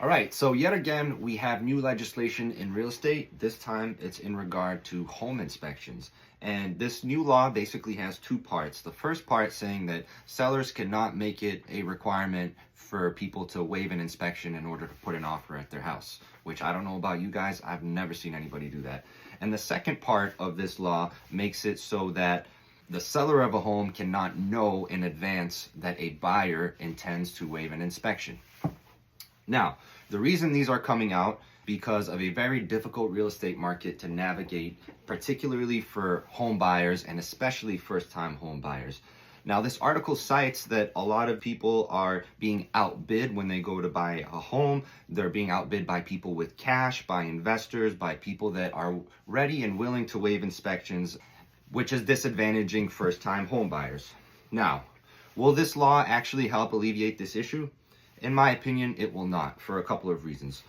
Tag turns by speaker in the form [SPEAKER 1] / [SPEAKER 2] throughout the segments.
[SPEAKER 1] All right, so yet again, we have new legislation in real estate. This time it's in regard to home inspections. And this new law basically has two parts. The first part saying that sellers cannot make it a requirement for people to waive an inspection in order to put an offer at their house, which I don't know about you guys, I've never seen anybody do that. And the second part of this law makes it so that the seller of a home cannot know in advance that a buyer intends to waive an inspection. Now, the reason these are coming out because of a very difficult real estate market to navigate, particularly for home buyers and especially first-time home buyers. Now, this article cites that a lot of people are being outbid when they go to buy a home. They're being outbid by people with cash, by investors, by people that are ready and willing to waive inspections, which is disadvantaging first-time home buyers. Now, will this law actually help alleviate this issue? In my opinion, it will not, for a couple of reasons.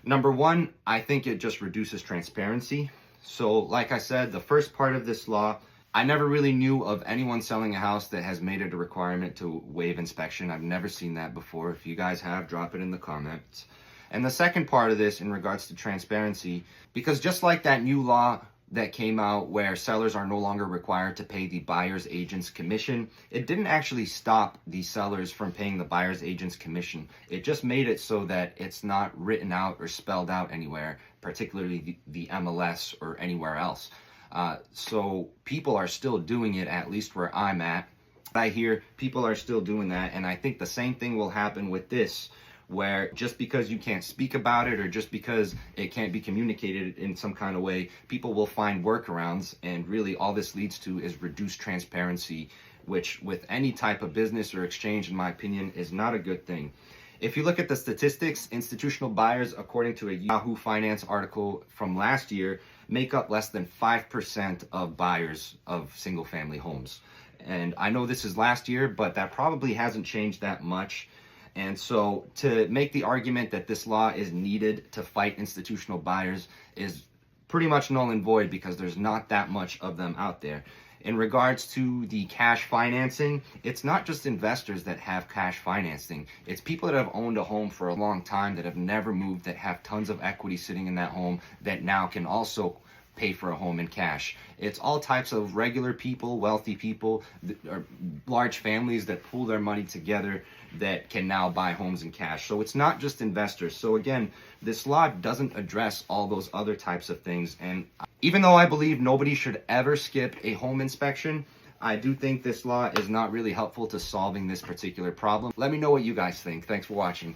[SPEAKER 1] Number one, I think it just reduces transparency. So like I said, the first part of this law, I never really knew of anyone selling a house that has made it a requirement to waive inspection. I've never seen that before. If you guys have, drop it in the comments. And the second part of this in regards to transparency, because just like that new law that came out where sellers are no longer required to pay the buyer's agent's commission, it didn't actually stop the sellers from paying the buyer's agent's commission. It just made it so that it's not written out or spelled out anywhere, particularly the MLS or anywhere else. So people are still doing it, at least where I'm at. I hear people are still doing that, and I think the same thing will happen with this, where just because you can't speak about it or just because it can't be communicated in some kind of way, people will find workarounds, and really all this leads to is reduced transparency, which with any type of business or exchange, in my opinion, is not a good thing. If you look at the statistics, institutional buyers, according to a Yahoo Finance article from last year, make up less than 5% of buyers of single-family homes. And I know this is last year, but that probably hasn't changed that much. And so to make the argument that this law is needed to fight institutional buyers is pretty much null and void, because there's not that much of them out there. In regards to the cash financing, it's not just investors that have cash financing. It's people that have owned a home for a long time, that have never moved, that have tons of equity sitting in that home, that now can also pay for a home in cash. It's all types of regular people, wealthy people, or large families that pool their money together that can now buy homes in cash. So it's not just investors. So again, this law doesn't address all those other types of things. And even though I believe nobody should ever skip a home inspection, I do think this law is not really helpful to solving this particular problem. Let me know what you guys think. Thanks for watching.